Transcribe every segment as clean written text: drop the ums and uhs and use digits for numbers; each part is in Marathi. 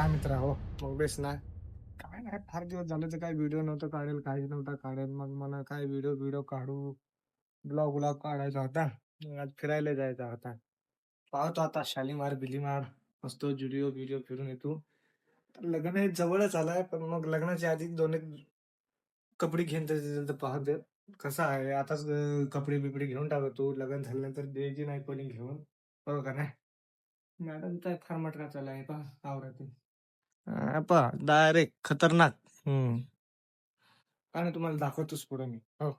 काय मित्र हो. मग बेस ना. काय नाही, फार दिवस झाले तर काही व्हिडिओ नव्हतं काढेल, काहीच नव्हता काढेल. मग मला काय व्हिडिओ व्हिडिओ काढू, ब्लॉग ब्लॉग काढायचा होता. मग आज फिरायला जायचा होता. पाहतो आता शालीमार बिलीमार मस्त जुडिओ बिडिओ फिरून येतो. तर लग्न हे जवळच आलाय, पण मग लग्नाच्या आधी दोन एक कपडे घेऊन तर पाहते कसं आहे. आताच कपडे बिपडे घेऊन टाकतो, लग्न झाल्यानंतर द्यायची नाही कोणी घेऊन. हो का नाही. मॅडम तर फार मटका चालला आहे पहा आवरातून. पहा डायरेक्ट खतरनाक. आणि तुम्हाला दाखवतोच पुढे मी. हो.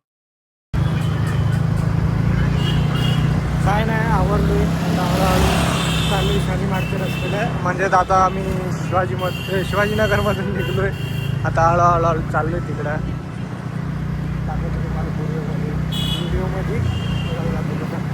काय नाही, आवडलोय आता हळूहळू चालू शालीमारच्या रस्त्याला. म्हणजेच आता आम्ही शिवाजीनगरमधून निघलोय. आता हळूहळू चाललोय तिकडं. दाखवतो तुम्हाला व्हिडिओमध्ये बघायला लागतो कसं.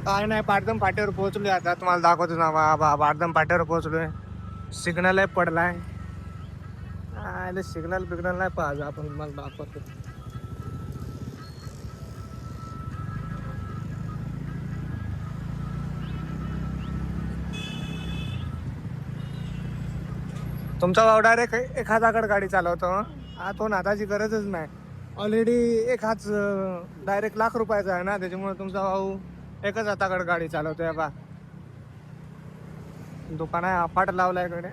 काय नाही, पाटदम पाट्यावर पोहोचलोय. आता तुम्हाला दाखवतो ना पाटदम पाट्यावर पोहोचलोय. सिग्नल आहे पडलाय. सिग्नल बिग्नल नाही पाहिजे, आपण तुम्हाला दाखवतो. तुमचा भाऊ डायरेक्ट एक हाताकडे गाडी चालवतो. तो नादाची गरजच नाही. ऑलरेडी एक हात डायरेक्ट ₹1,00,000 आहे ना, त्याच्यामुळे तुमचा भाऊ एकच हाताकडे गाडी चालवतोय. बा दुकान आहे, अफाट लावलाय इकडे.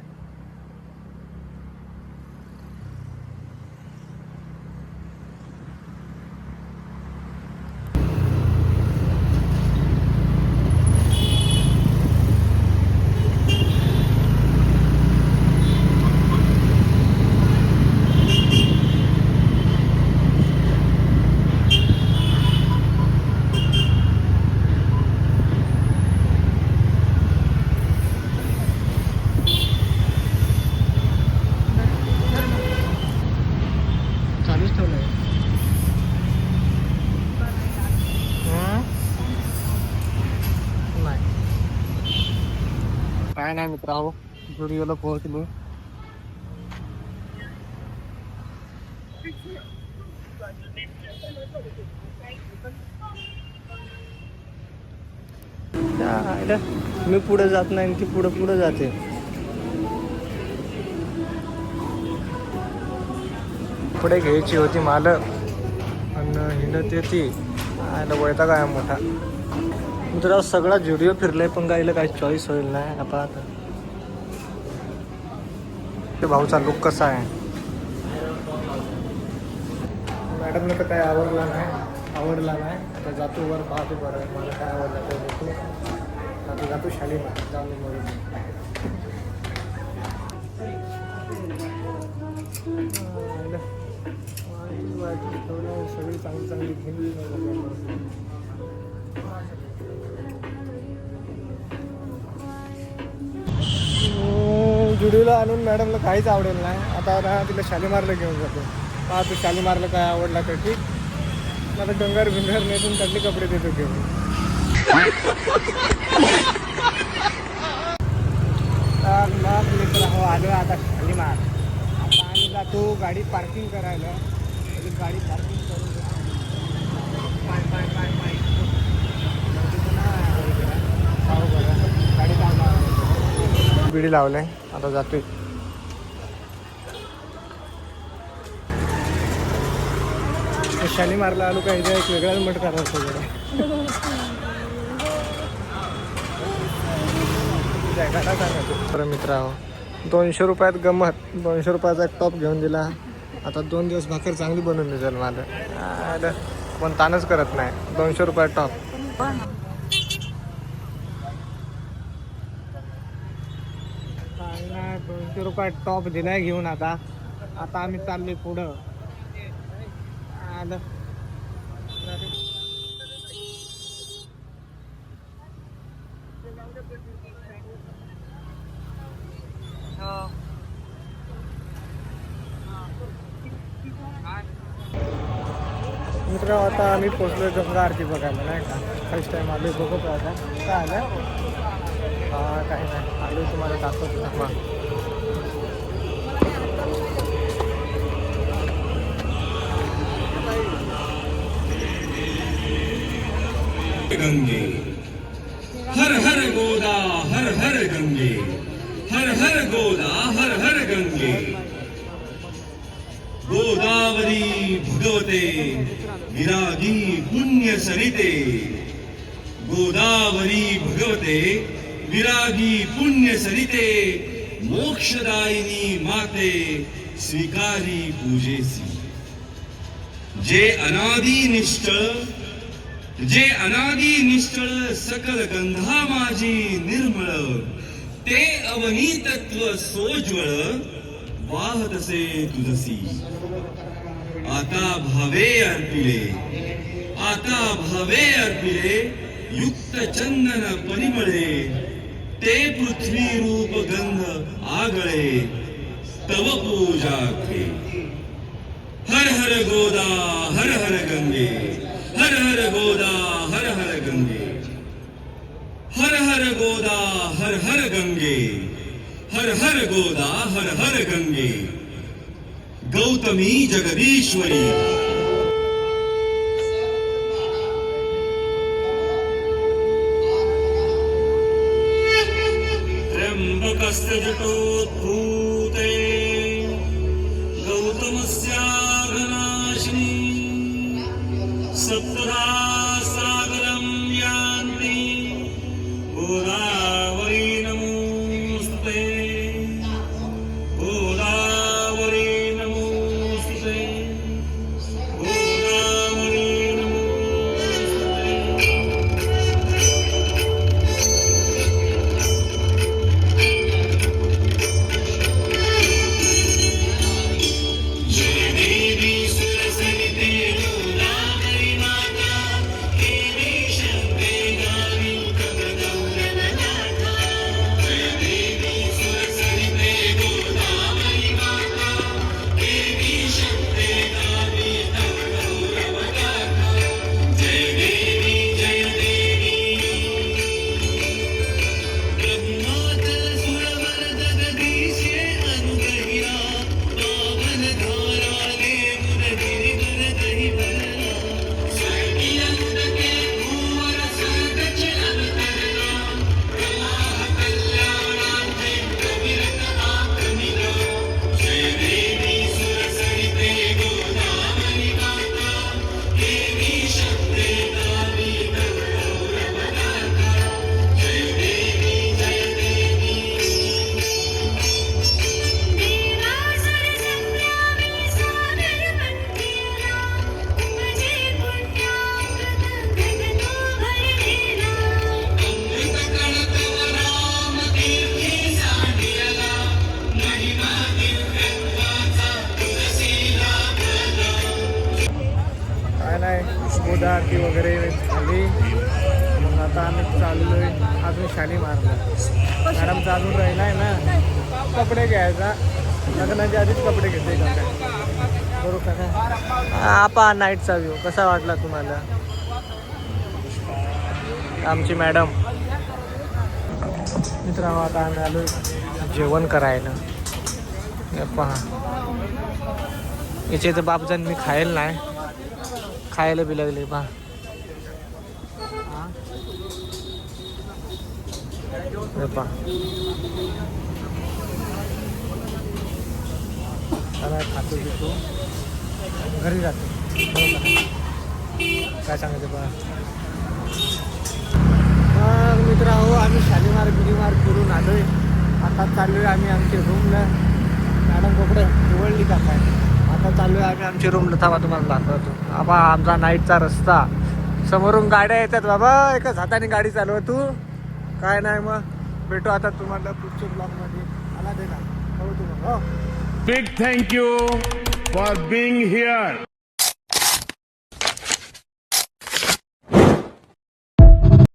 चालूच ठेवलंय. नाही काय नाही मित्र हो, स्टुडिओला पोहोचलो. मी पुढे जात नाही, ती पुढे पुढे जाते. पुढे घ्यायची होती माल आणि हिंडत येते. वैताग काय मोठा मित्र. सगळा जुडिओ फिरलाय, पण गाईला काही चॉईस होईल नाही. आता ते भाऊचा लुक कसा आहे. मॅडमला तर काय आवडला नाही. आता जातो वर, पाहतो बरं मला काय आवडलं ते घेतो. आता जातो शालीमार जाऊन सगळी चांगली चांगली घेऊन जुडीला आणून मॅडमला काहीच आवडेल नाही. आता तिला शालीमारला घेऊन जातो. तू शालीमारला काय आवडला तर ठीक. मला डोंगर बिंगर नेसून त्यातले कपडे देतो घेऊन. मग मित्र हो आलो आता शालीमार. आता आम्ही जातो गाडी पार्किंग करायला. गाडी पार्किंग करून बिडी लावलंय. आता जातोय. शालीमारला आलो का इथे एक वेगळाच मठ करायचं जरा. तर मित्र 200 रुपयात गमत. 200 रुपयाचा एक टॉप घेऊन दिला. आता 2 दिवस भाकर चांगली बनवून देईल मला. पण ताणच करत नाही. 200 रुपयात टॉप. 200 रुपयात टॉप दिलाय घेऊन. आता आम्ही चाललोय पुढं. मित्र आता आम्ही पोचलोय गंगा आरती बघायला नाही का. फर्स्ट टाइम आलोय. बघतो आता काय आलं. काही नाही आलोय तुम्हाला दाखवतो थांबा. गंगे हर हर गोदा हर हर गंगे हर हर गोदा हर हर गंगे. गोदावरी भगवते विरागी पुण्य सरिते. गोदावरी भगवते विरागी पुण्य सरिते. मोक्षदायिनी माते स्वीकारी पूजेसी. जे अनादी निष्ठळ सकल गंधा माझी निर्मळ. ते अवनी तत्व सोज्वळ वाहतसे तुलसी. आता भावे अर्पिले युक्त चंदन परिमळे. ते पृथ्वी रूप गंध आगळे तव पूजा खे. हर हर गोदा हर हर गंगे हर हर गोदा हर हर गंगे हर हर गोदा हर हर गंगे हर हर गोदा हर हर गंगे. गौतमी जगदीश्वरी. त्र्यंबकस्य जटोद्भूते गौतमस्याघनाशिनी. सप्तधा सागरं यान्ति गोदावरी नमोस्तुते. गोदावरी नमोस्तुते. गोदावरी नमोस्तुते. जय देवी सुरसरिते गोदावरी माता. देवी शक्ते गावी तव गौरवगाथा. जय देवी सुरसरिते गोदावरी माता. देवी शक्ते गावी तव गौरवगाथा. जय देवी जय देवी. ब्रह्माचल सुरवर जगदीशे अनुग्रहिया. पावन धारा देवुर गिरिवर दहि भरला. स्वर्गीय उदके भूवर स्वर्गच अवतरला. प्रवाह कल्याणार्थे कविरत आक्रमिला. जय देवी सुरसरिते गोदावरी माता. देवी शक्ते गावी तव गौरवगाथा. जय देवी जय देवी. देवासुर संग्रामी सागर मंदिरा. तुझे पुण्याकृत गगनो भरलेला. अमृत कण तव राम कीर्ती सांडिला. महिमा दिव्यत्वाचा तुलसीला भला. काय नाही गोदा आरती वगैरे झाली. मग आता आम्ही चाललोय अजून शालीमारला. मॅडमचा अजून राहिलाय ना कपडे घ्यायचा. लग्नाच्या आधीच कपडे घेते का काय बरोबर का. आपा नाईटचा व्ह्यू कसा वाटला तुम्हाला. आमची मॅडम. मित्रांनो आता आम्ही आलोय जेवण करायला. हे पहा याचे तर बापजण मी खायला नाही. खायला बी लागले पहा. हे पहा. त्याला खातो पितो घरी जातो. काय सांगायचं बघा. मग मित्रांनो आम्ही शालीमार बिलीमार फिरून आलोय. आता चाललोय आम्ही आमच्या रूमला. मॅडम कपडे निवडली का काय. आता चाललोय आम्ही आमच्या रूमला. थांबा तुम्हाला दाखवतो. आबा आमचा नाईटचा रस्ता. समोरून गाड्या येतात बाबा. एकाच हाताने गाडी चालव तू. काय नाही मग भेटू आता तुम्हाला पुढच्या ब्लॉगमध्ये. आला दे ना हो तुम्हाला. Big thank you for being here.